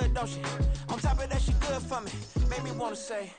good, don't she? On top of that, she good for me. Made me want to say,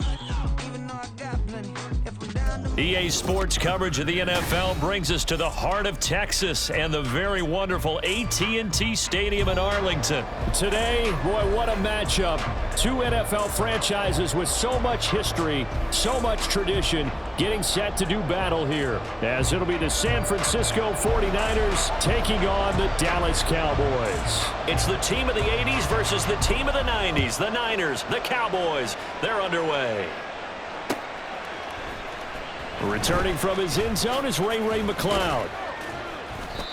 even though I got plenty, if I'm down to... EA Sports coverage of the NFL brings us to the heart of Texas and the very wonderful AT&T Stadium in Arlington. Today, boy, what a matchup. Two NFL franchises with so much history, so much tradition, getting set to do battle here, as it'll be the San Francisco 49ers taking on the Dallas Cowboys. It's the team of the 80s versus the team of the 90s. The Niners, the Cowboys, they're underway. Returning from his end zone is Ray McCloud.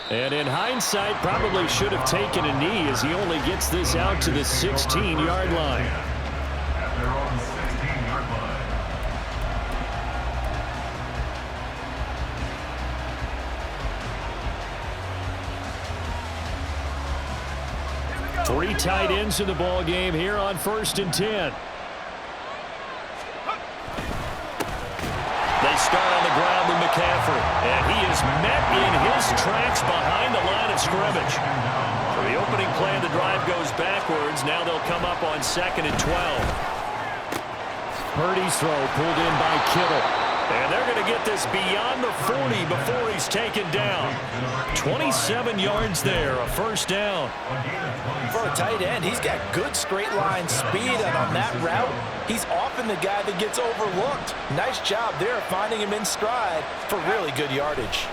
And in hindsight, probably should have taken a knee as he only gets this out to the 16-yard line. On the 16-yard line. 3 tight ends in the ball game here on 1st and 10. They start on the ground with McCaffrey, and he is met in his tracks behind the line of scrimmage. For the opening play, the drive goes backwards. Now they'll come up on 2nd and 12. Purdy's throw pulled in by Kittle. And they're going to get this beyond the 40 before he's taken down. 27 yards there, a first down. For a tight end, he's got good straight line speed, and on that route, he's often the guy that gets overlooked. Nice job there finding him in stride for really good yardage.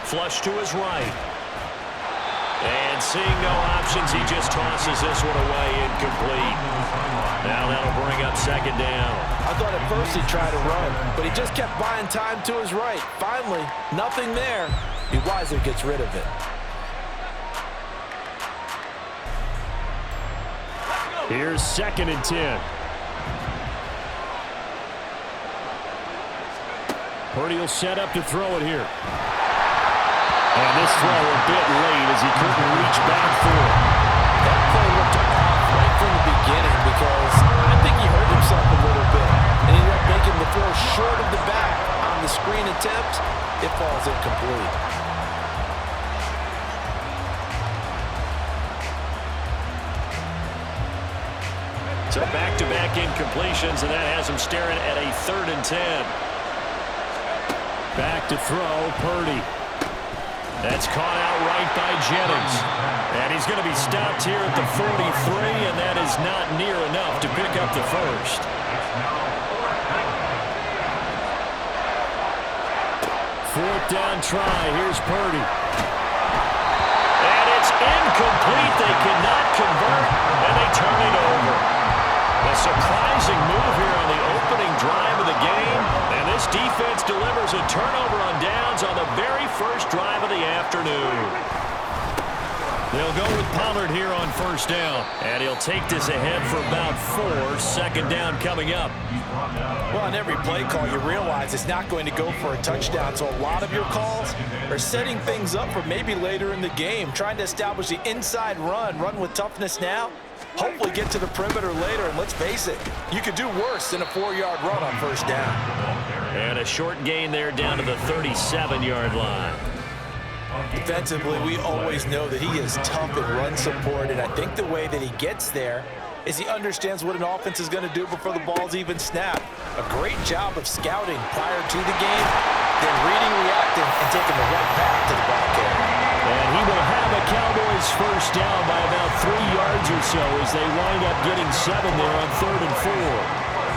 Flush to his right. And seeing no options, he just tosses this one away, incomplete. Now that'll bring up 2nd down. I thought at first he'd try to run, but he just kept buying time to his right. Finally, nothing there. He wisely gets rid of it. Here's 2nd and 10. Purdy will set up to throw it here. And this throw a bit late as he couldn't reach back for it. That play looked off right from the beginning because I think he hurt himself a little bit. And he ended up making the throw short of the back on the screen attempt. It falls incomplete. So back-to-back incompletions, and that has him staring at a 3rd and 10. Back to throw, Purdy. That's caught out right by Jennings. And he's going to be stopped here at the 43, and that is not near enough to pick up the first. 4th down try. Here's Purdy. And it's incomplete. They cannot convert, and they turn it over. A surprising move here on the opening drive of the game, and this defense delivers a turnover on downs on the very first drive of the afternoon. They'll go with Pollard here on 1st down, and he'll take this ahead for about 4. 2nd down coming up. Well, on every play call, you realize it's not going to go for a touchdown, so a lot of your calls are setting things up for maybe later in the game, trying to establish the inside run with toughness now. Hopefully get to the perimeter later, and let's face it, you could do worse than a 4-yard run on 1st down. And a short gain there down to the 37-yard line. Defensively, we always know that he is tough in run support, and I think the way that he gets there is he understands what an offense is going to do before the ball's even snapped. A great job of scouting prior to the game, then reading, reacting, and taking the right path to the ball carrier. And he will have a Cowboys 1st down by about 3 yards or so as they wind up getting 7 there on 3rd and 4.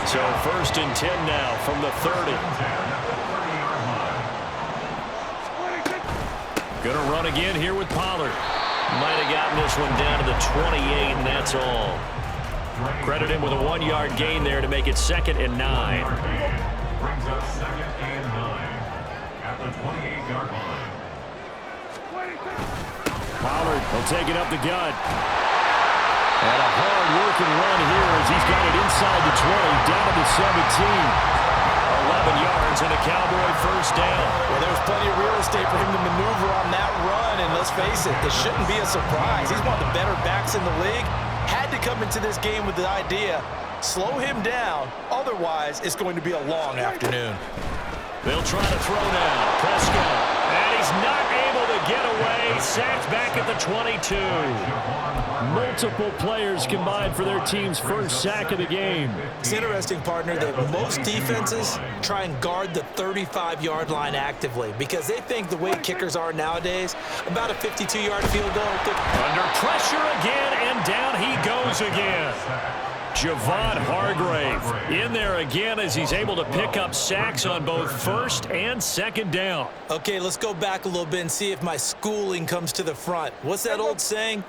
So 1st and 10 now from the 30. Going to run again here with Pollard. Might have gotten this one down to the 28, and that's all. Credit him with a 1-yard gain there to make it 2nd and 9. Brings up 2nd and 9 at the 28-yard line. Pollard will take it up the gut. And a hard-working run here as he's got it inside the 20, down to the 17. 11 yards and a Cowboy 1st down. Well, there's plenty of real estate for him to maneuver on that run, and let's face it, this shouldn't be a surprise. He's one of the better backs in the league. Had to come into this game with the idea, slow him down, otherwise it's going to be a long afternoon. They'll try to throw now. Prescott, and he's not able to get away. Sacked back at the 22. multiple players combined for their team's first sack of the game. It's interesting, partner, that most defenses try and guard the 35-yard line actively because they think the way kickers are nowadays, about a 52-yard field goal. Under pressure again, and down he goes again. Javon Hargrave in there again as he's able to pick up sacks on both first and second down. Okay, let's go back a little bit and see if my schooling comes to the front. What's that old saying?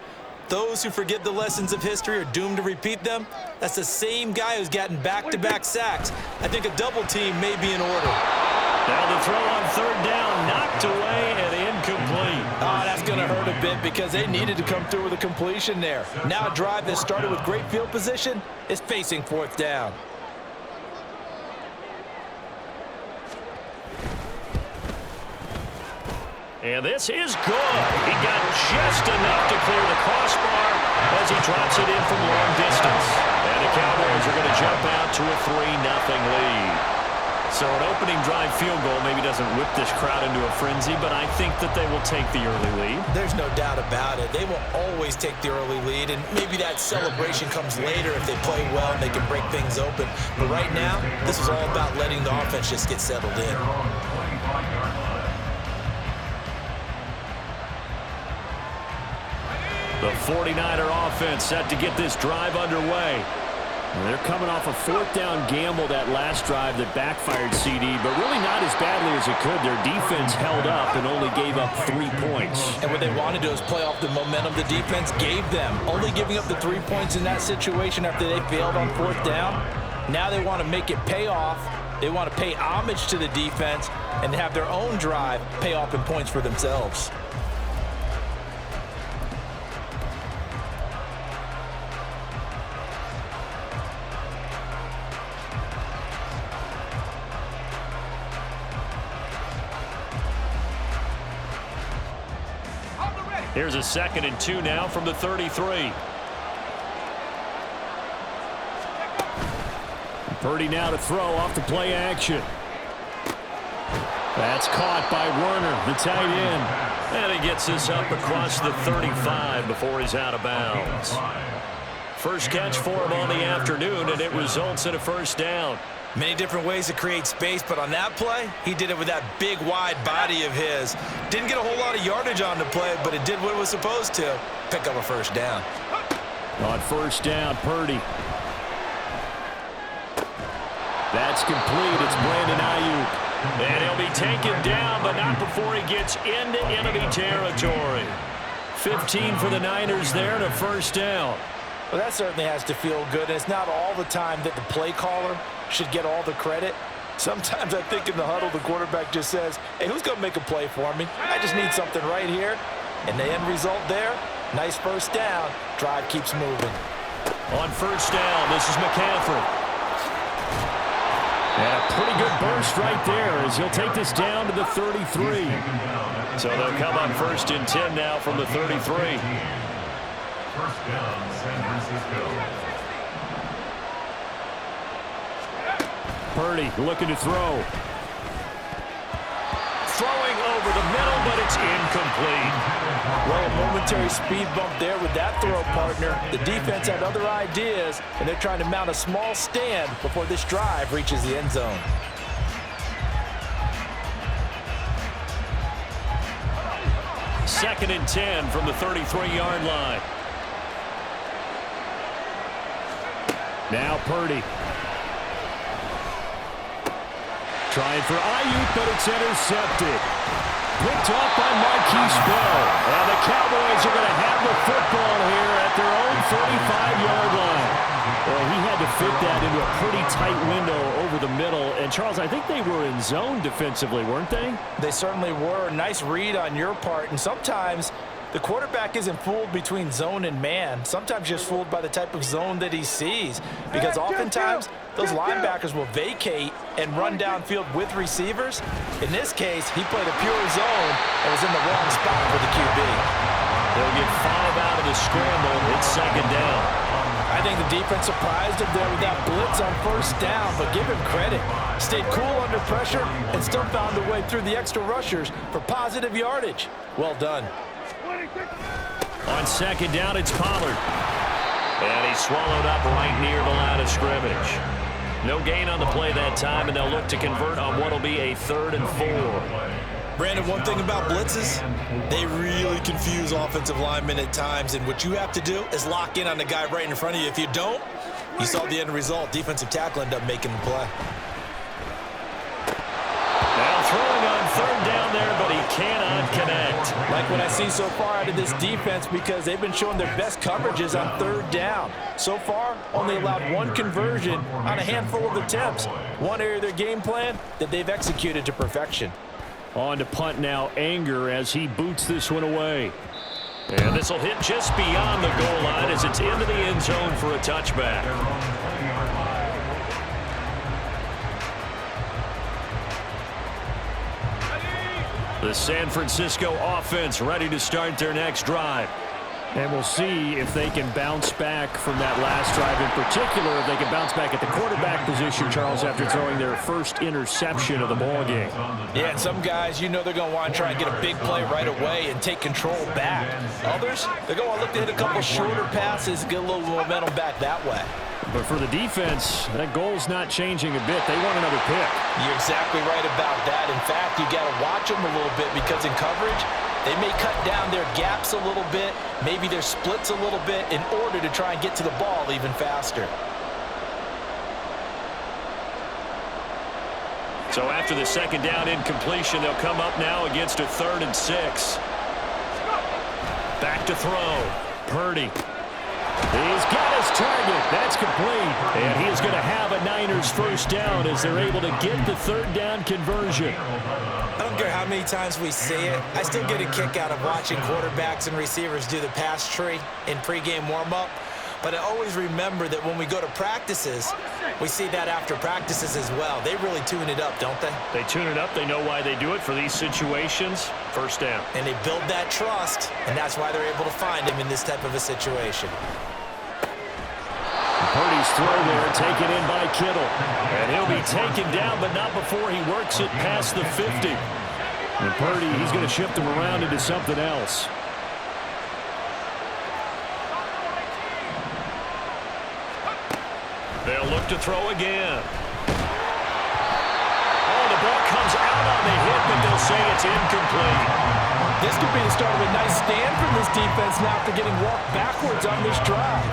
Those who forget the lessons of history are doomed to repeat them. That's the same guy who's gotten back-to-back sacks. I think a double team may be in order. Now the throw on third down, knocked away and incomplete. Oh, that's going to hurt a bit because they needed to come through with a completion there. Now a drive that started with great field position is facing fourth down. And this is good. He got just enough to clear the crossbar as he drops it in from long distance. And the Cowboys are going to jump out to a 3-0 lead. So an opening drive field goal maybe doesn't whip this crowd into a frenzy, but I think that they will take the early lead. There's no doubt about it. They will always take the early lead, and maybe that celebration comes later if they play well and they can break things open. But right now, this is all about letting the offense just get settled in. The 49er offense set to get this drive underway. They're coming off a fourth down gamble that last drive that backfired CD, but really not as badly as it could. Their defense held up and only gave up 3 points. And what they want to do is play off the momentum the defense gave them. Only giving up the 3 points in that situation after they failed on fourth down. Now they want to make it pay off. They want to pay homage to the defense and have their own drive pay off in points for themselves. Here's a 2nd and 2 now from the 33. Purdy now to throw off the play action. That's caught by Werner, the tight end. And he gets this up across the 35 before he's out of bounds. First catch for him on the afternoon, and it results in a first down. Many different ways to create space, but on that play, he did it with that big, wide body of his. Didn't get a whole lot of yardage on the play, but it did what it was supposed to. Pick up a first down. On first down, Purdy. That's complete. It's Brandon Ayuk. And he'll be taken down, but not before he gets into enemy territory. 15 for the Niners there and a first down. Well, that certainly has to feel good. And it's not all the time that the play caller should get all the credit. Sometimes I think in the huddle, the quarterback just says, hey, who's going to make a play for me? I just need something right here. And the end result there, nice first down. Drive keeps moving. On first down, this is McCaffrey. And a pretty good burst right there as he'll take this down to the 33. So they'll come on 1st and 10 now from the 33. First down, San Francisco. Purdy looking to throw. Throwing over the middle, but it's incomplete. Well, a momentary speed bump there with that throw, partner. The defense had other ideas, and they're trying to mount a small stand before this drive reaches the end zone. Second and 10 from the 33-yard line. Now Purdy. Trying for Ayuk, but it's intercepted. Picked up by Marquise Bell. And the Cowboys are going to have the football here at their own 35-yard line. Well, he had to fit that into a pretty tight window over the middle. And, Charles, I think they were in zone defensively, weren't they? They certainly were. Nice read on your part. And sometimes the quarterback isn't fooled between zone and man. Sometimes just fooled by the type of zone that he sees. Because oftentimes those linebackers will vacate and run downfield with receivers. In this case, he played a pure zone and was in the wrong spot for the QB. They'll get 5 out of the scramble. It's second down. I think the defense surprised him there with that blitz on first down, but give him credit. Stayed cool under pressure and still found a way through the extra rushers for positive yardage. Well done. On second down, it's Pollard. And he's swallowed up right near the line of scrimmage. No gain on the play that time, and they'll look to convert on what will be a 3rd and 4. Brandon, one thing about blitzes, they really confuse offensive linemen at times, and what you have to do is lock in on the guy right in front of you. If you don't, you saw the end result. Defensive tackle ended up making the play. Now throwing on 3rd down there, but he cannot connect. Like what I see so far out of this defense, because they've been showing their best coverages on 3rd down. So far, only allowed 1 conversion on a handful of attempts. One area of their game plan that they've executed to perfection. On to punt now, Anger, as he boots this one away. And this will hit just beyond the goal line as it's into the end zone for a touchback. The San Francisco offense ready to start their next drive. And we'll see if they can bounce back from that last drive in particular, if they can bounce back at the quarterback position, Charles, after throwing their first interception of the ballgame. Yeah, and some guys, you know they're going to want to try and get a big play right away and take control back. Others, they're going to look to hit a couple shorter passes, get a little momentum back that way. But for the defense, that goal's not changing a bit. They want another pick. You're exactly right about that. In fact, you got to watch them a little bit because in coverage, they may cut down their gaps a little bit, maybe their splits a little bit in order to try and get to the ball even faster. So after the 2nd down incompletion, they'll come up now against a 3rd and 6. Back to throw. Purdy. He's got his target. That's complete. And he is going to have a Niners first down as they're able to get the 3rd down conversion. I don't care how many times we see it. I still get a kick out of watching quarterbacks and receivers do the pass tree in pregame warm-up. But I always remember that when we go to practices, we see that after practices as well. They really tune it up, don't they? They tune it up. They know why they do it for these situations. First down. And they build that trust, and that's why they're able to find him in this type of a situation. Purdy's throw there, taken in by Kittle. And he'll be taken down, but not before he works it past the 50. And Purdy, he's going to shift him around into something else. They'll look to throw again. Oh, the ball comes out on the hit, but they'll say it's incomplete. This could be the start of a nice stand from this defense now after getting walked backwards on this drive.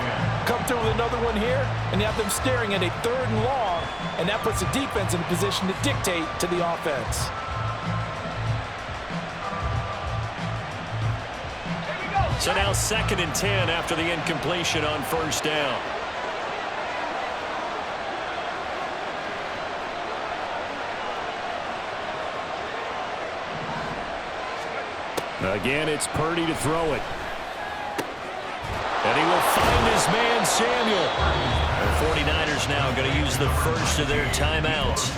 Come through with another one here, and you have them staring at a 3rd and long, and that puts the defense in a position to dictate to the offense. So now 2nd and 10 after the incompletion on 1st down. Again, it's Purdy to throw it. And he will find his man, Samuel. The 49ers now going to use the first of their timeouts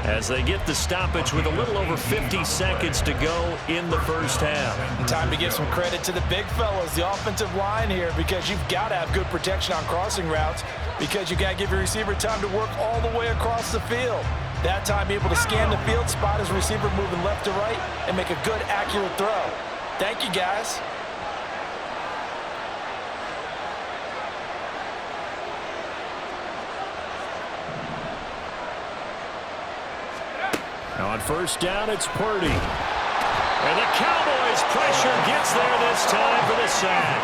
as they get the stoppage with a little over 50 seconds to go in the first half. Time to give some credit to the big fellas, the offensive line here, because you've got to have good protection on crossing routes because you got to give your receiver time to work all the way across the field. That time able to scan the field, spot his receiver moving left to right, and make a good, accurate throw. Thank you, guys. Now on 1st down, it's Purdy. And the Cowboys' pressure gets there this time for the sack.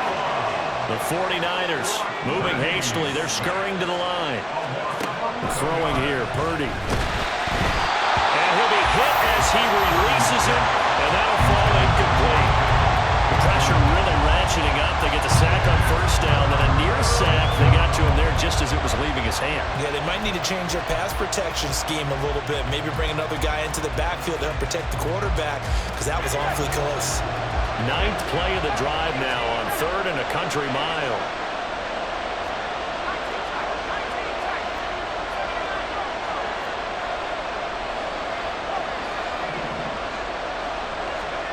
The 49ers moving hastily. They're scurrying to the line. Throwing here, Purdy. And he'll be hit as he releases it, and that'll fall incomplete. The pressure really ratcheting up. They get the sack on 1st down, then a near sack. They got to him there just as it was leaving his hand. Yeah, they might need to change their pass protection scheme a little bit. Maybe bring another guy into the backfield to help protect the quarterback because that was awfully close. 9th play of the drive now on 3rd and a country mile.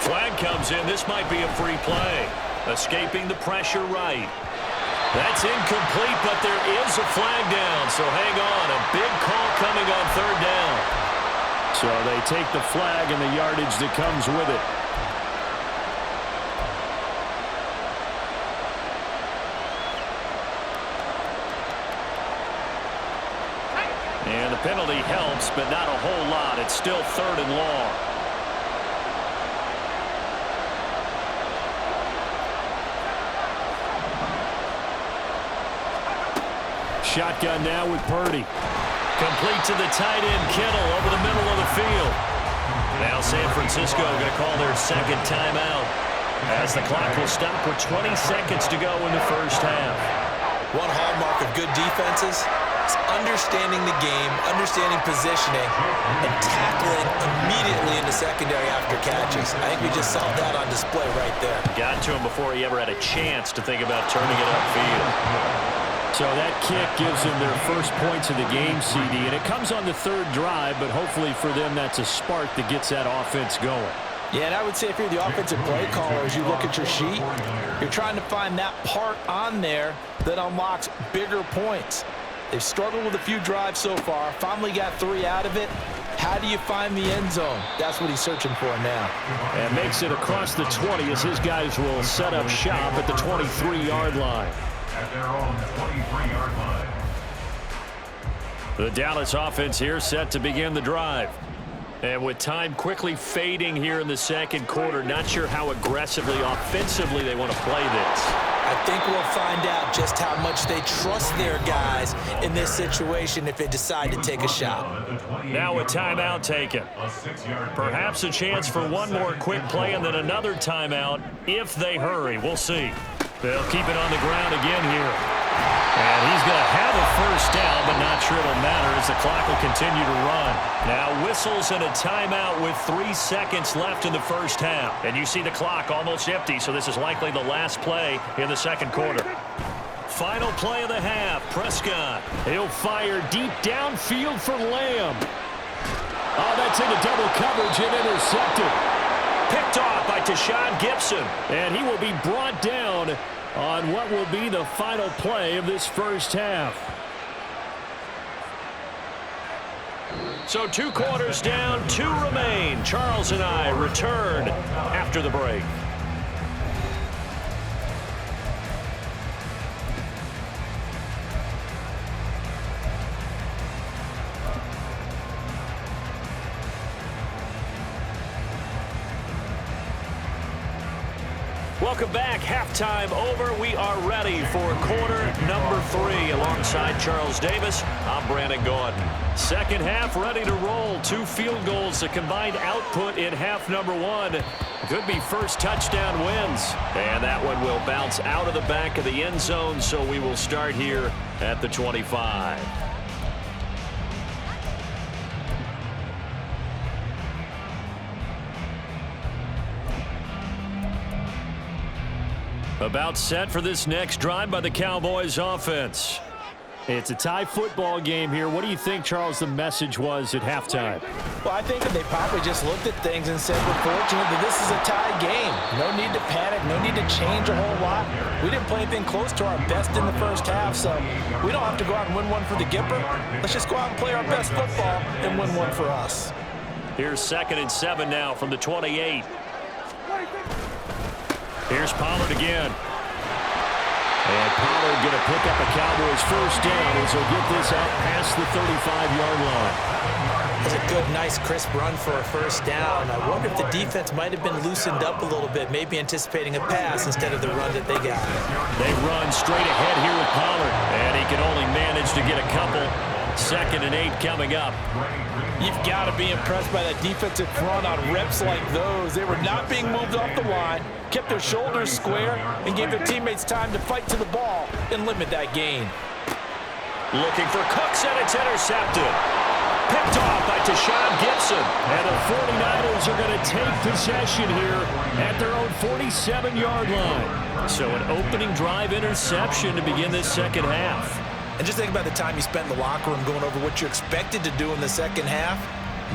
Flag comes in. This might be a free play. Escaping the pressure right. That's incomplete, but there is a flag down, so hang on. A big call coming on 3rd down. So they take the flag and the yardage that comes with it. And the penalty helps, but not a whole lot. It's still 3rd and long. Shotgun now with Purdy. Complete to the tight end, Kittle, over the middle of the field. Now San Francisco going to call their second timeout, as the clock will stop with 20 seconds to go in the first half. One hallmark of good defenses is understanding the game, understanding positioning, and tackling immediately in the secondary after catches. I think we just saw that on display right there. Got to him before he ever had a chance to think about turning it upfield. So that kick gives them their first points of the game, CD, and it comes on the 3rd drive, but hopefully for them that's a spark that gets that offense going. Yeah, and I would say if you're the offensive play caller, as you look at your sheet, you're trying to find that part on there that unlocks bigger points. They've struggled with a few drives so far, finally got 3 out of it. How do you find the end zone? That's what he's searching for now. And makes it across the 20 as his guys will set up shop at the 23-yard line. At their own 23-yard line. The Dallas offense here set to begin the drive. And with time quickly fading here in the second quarter, not sure how aggressively, offensively they want to play this. I think we'll find out just how much they trust their guys in this situation if they decide to take a shot. Now a timeout taken. Perhaps a chance for one more quick play and then another timeout if they hurry. We'll see. They'll keep it on the ground again here. And he's going to have a first down, but not sure it'll matter as the clock will continue to run. Now whistles and a timeout with 3 seconds left in the first half. And you see the clock almost empty, so this is likely the last play in the second quarter. Final play of the half, Prescott. He'll fire deep downfield for Lamb. Oh, that's into double coverage and intercepted. Picked off by Tashawn Gibson. And he will be brought down on what will be the final play of this first half. So 2 quarters down, 2 remain. Charles and I return after the break. Welcome back. Halftime over. We are ready for quarter number 3. Alongside Charles Davis, I'm Brandon Gordon. Second half ready to roll. 2 field goals. The combined output in half number 1 could be first touchdown wins. And that one will bounce out of the back of the end zone, so we will start here at the 25. About set for this next drive by the Cowboys offense. It's a tie football game here. What do you think, Charles, the message was at halftime? Well, I think that they probably just looked at things and said, we're fortunate that this is a tie game. No need to panic, no need to change a whole lot. We didn't play anything close to our best in the first half, so we don't have to go out and win one for the Gipper. Let's just go out and play our best football and win one for us. Here's 2nd and 7 now from the 28. Here's Pollard again. And Pollard going to pick up a Cowboys first down as he'll get this out past the 35-yard line. It's a good, nice, crisp run for a first down. I wonder if the defense might have been loosened up a little bit, maybe anticipating a pass instead of the run that they got. They run straight ahead here with Pollard, and he can only manage to get a couple. 2nd and 8 coming up. You've got to be impressed by that defensive front on reps like those. They were not being moved off the line, kept their shoulders square, and gave their teammates time to fight to the ball and limit that gain. Looking for Cooks, and it's intercepted. Picked off by Tashawn Gibson. And the 49ers are going to take possession here at their own 47-yard line. So an opening drive interception to begin this second half. And just think about the time you spent in the locker room going over what you expected to do in the second half.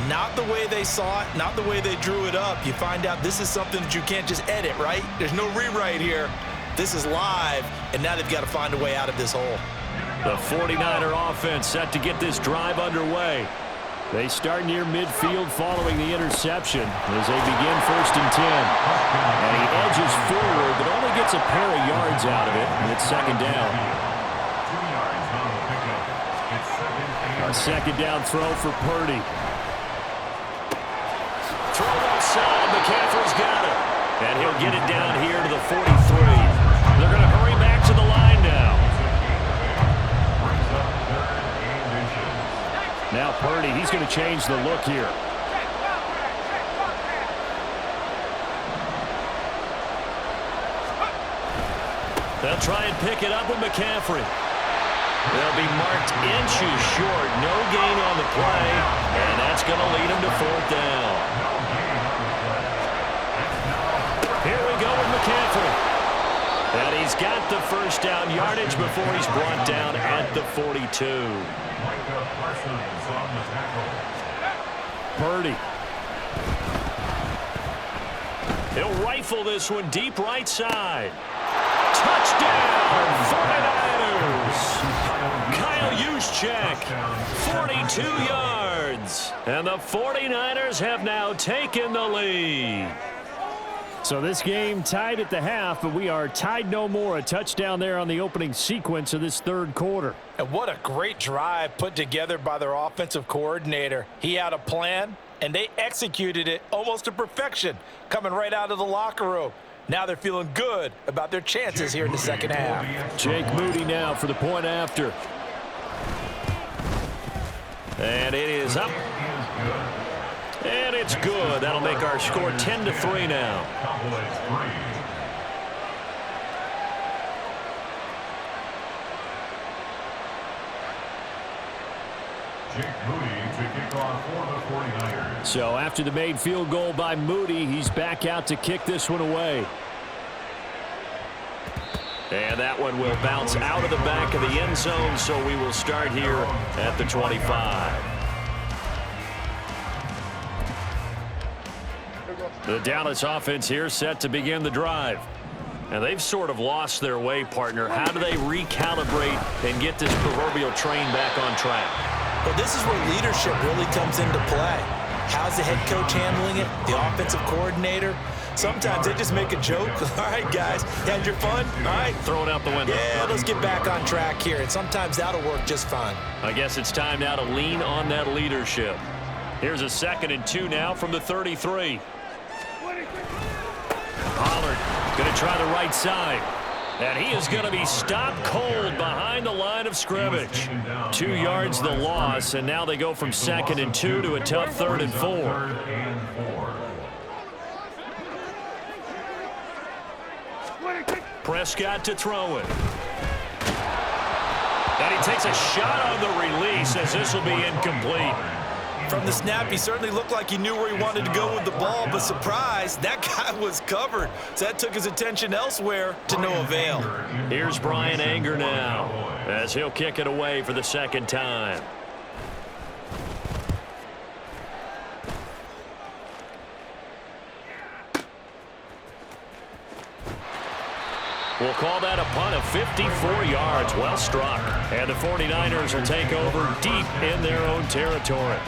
Not the way they saw it, not the way they drew it up. You find out this is something that you can't just edit, right? There's no rewrite here. This is live, and now they've got to find a way out of this hole. The 49er offense set to get this drive underway. They start near midfield following the interception as they begin 1st and 10. And he edges forward, but only gets a pair of yards out of it, and it's 2nd down. A second down throw for Purdy. Throw outside. McCaffrey's got it. And he'll get it down here to the 43. They're going to hurry back to the line now. Now Purdy, he's going to change the look here. They'll try and pick it up with McCaffrey. They'll be marked inches short. No gain on the play. And that's going to lead him to 4th down. Here we go with McCaffrey. And he's got the first down yardage before he's brought down at the 42. Purdy. He'll rifle this one deep right side. Touchdown, 49ers. Kyle Juszczyk, 42 yards. And the 49ers have now taken the lead. So this game tied at the half, but we are tied no more. A touchdown there on the opening sequence of this third quarter. And what a great drive put together by their offensive coordinator. He had a plan, and they executed it almost to perfection, coming right out of the locker room. Now they're feeling good about their chances here in the second half. Jake Moody now for the point after. And it is up. And it's good. That'll make our score 10-3 now. Jake Moody to kick off for the 49ers. So after the made field goal by Moody, he's back out to kick this one away. And that one will bounce out of the back of the end zone, so we will start here at the 25. The Dallas offense here set to begin the drive. And they've sort of lost their way, partner. How do they recalibrate and get this proverbial train back on track? Well, this is where leadership really comes into play. How's the head coach handling it? The offensive coordinator? Sometimes they just make a joke. All right, guys, had your fun? All right. Throw it out the window. Yeah, let's get back on track here. And sometimes that'll work just fine. I guess it's time now to lean on that leadership. Here's a 2nd and 2 now from the 33. Pollard going to try the right side. And he is going to be stopped cold behind the line of scrimmage. 2 yards the loss, and now they go from 2nd and 2 to a tough 3rd and 4. Prescott to throw it. And he takes a shot on the release as this will be incomplete. From the snap, he certainly looked like he knew where he wanted to go with the ball, but surprise, that guy was covered. So that took his attention elsewhere to no avail. Here's Brian Anger now as he'll kick it away for the 2nd time. We'll call that a punt of 54 yards. Well struck. And the 49ers will take over deep in their own territory.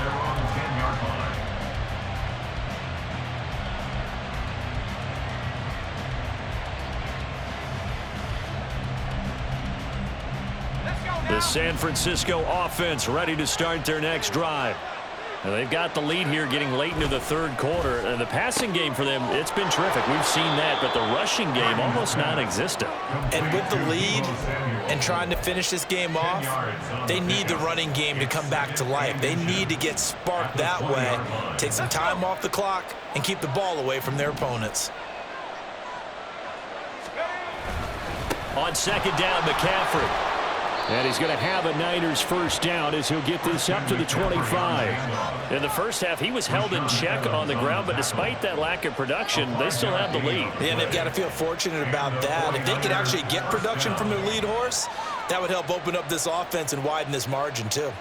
The San Francisco offense ready to start their next drive. And they've got the lead here getting late into the 3rd quarter. And the passing game for them, it's been terrific. We've seen that, but the rushing game almost non-existent. And with the lead and trying to finish this game off, they need the running game to come back to life. They need to get sparked that way, take some time off the clock, and keep the ball away from their opponents. On 2nd down, McCaffrey. And he's going to have a Niners first down as he'll get this up to the 25. In the first half, he was held in check on the ground, but despite that lack of production, they still have the lead. Yeah, and they've got to feel fortunate about that. If they could actually get production from their lead horse, that would help open up this offense and widen this margin too.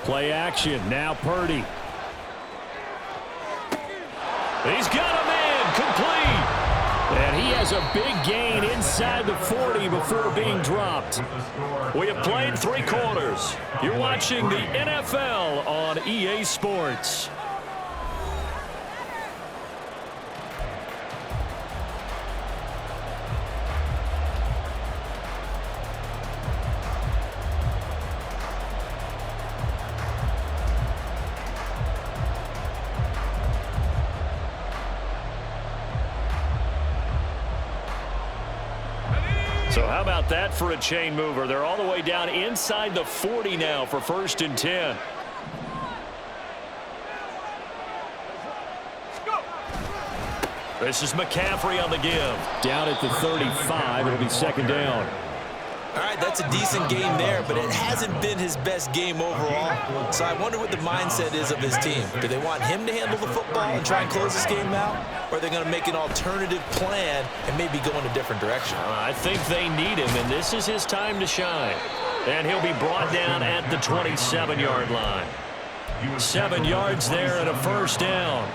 Play action. Now Purdy. He's got a man complete. And he has a big gain inside the 40 before being dropped. We have played 3 quarters. You're watching the NFL on EA Sports. how about that for a chain mover? They're all the way down inside the 40 now for 1st and 10. This is McCaffrey on the give. Down at the 35. It'll be 2nd down. All right, that's a decent game there, but it hasn't been his best game overall. So I wonder what the mindset is of his team. Do they want him to handle the football and try and close this game out? Or are they going to make an alternative plan and maybe go in a different direction? I think they need him, and this is his time to shine. And he'll be brought down at the 27-yard line. 7 yards there and a 1st down.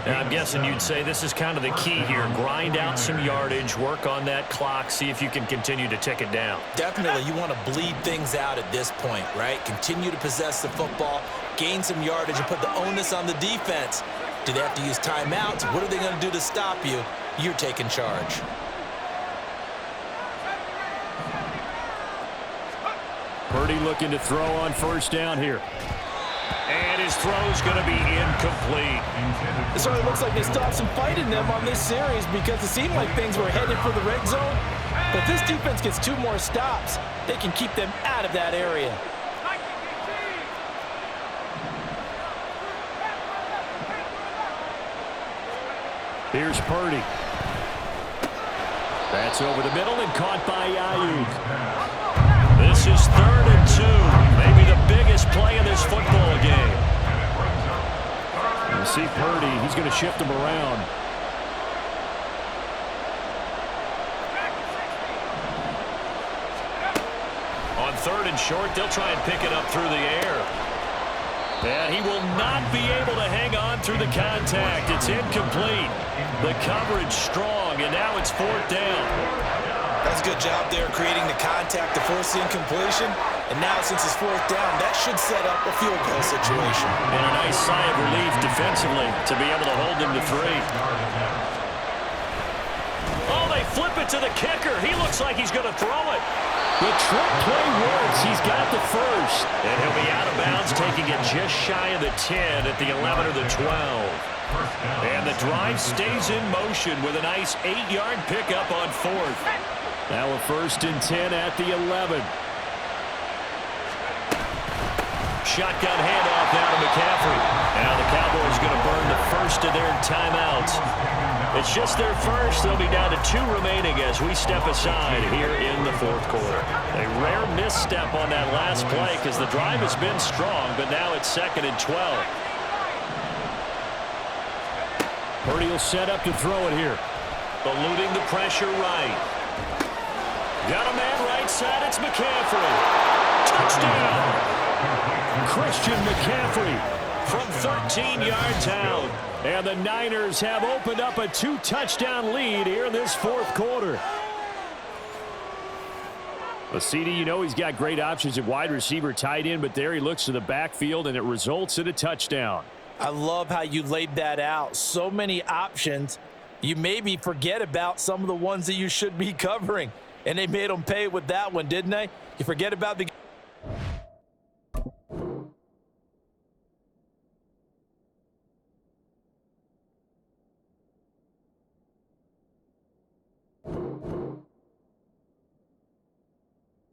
And I'm guessing you'd say this is kind of the key here. Grind out some yardage, work on that clock, see if you can continue to tick it down. Definitely, you want to bleed things out at this point, right? Continue to possess the football, gain some yardage, and put the onus on the defense. Do they have to use timeouts? What are they going to do to stop you? You're taking charge. Purdy looking to throw on 1st down here. And his throw's going to be incomplete. It certainly looks like they still have some fight in them on this series because it seemed like things were headed for the red zone. But if this defense gets 2 more stops, they can keep them out of that area. Here's Purdy. That's over the middle and caught by Ayuk. This is 3rd and 2. Maybe the biggest play in this football game. You see Purdy, he's going to shift him around. On 3rd and short, they'll try and pick it up through the air. And he will not be able to hang on through the contact. It's incomplete. The coverage strong, and now it's 4th down. That's a good job there creating the contact to force the incompletion. And now since it's 4th down, that should set up a field goal situation. And a nice sigh of relief defensively to be able to hold him to 3. Oh, they flip it to the kicker. He looks like he's going to throw it. The trick play works. He's got the 1st. And he'll be out of bounds, taking it just shy of the 10 at the 11 or the 12. And the drive stays in motion with a nice 8-yard pickup on 4th. Now a 1st and 10 at the 11. Shotgun handoff now to McCaffrey. Now the Cowboys going to burn the 1st of their timeouts. It's just their 1st. They'll be down to 2 remaining as we step aside here in the 4th quarter. A rare misstep on that last play because the drive has been strong, but now it's 2nd and 12. Purdy will set up to throw it here. Eluding the pressure right. Got a man right side. It's McCaffrey. Touchdown. Christian McCaffrey from 13 yards out. And the Niners have opened up a 2-touchdown lead here in this 4th quarter. Well, CD, you know he's got great options at wide receiver, tight end, but there he looks to the backfield, and it results in a touchdown. I love how you laid that out. So many options. You maybe forget about some of the ones that you should be covering. And they made them pay with that one, didn't they? You forget about the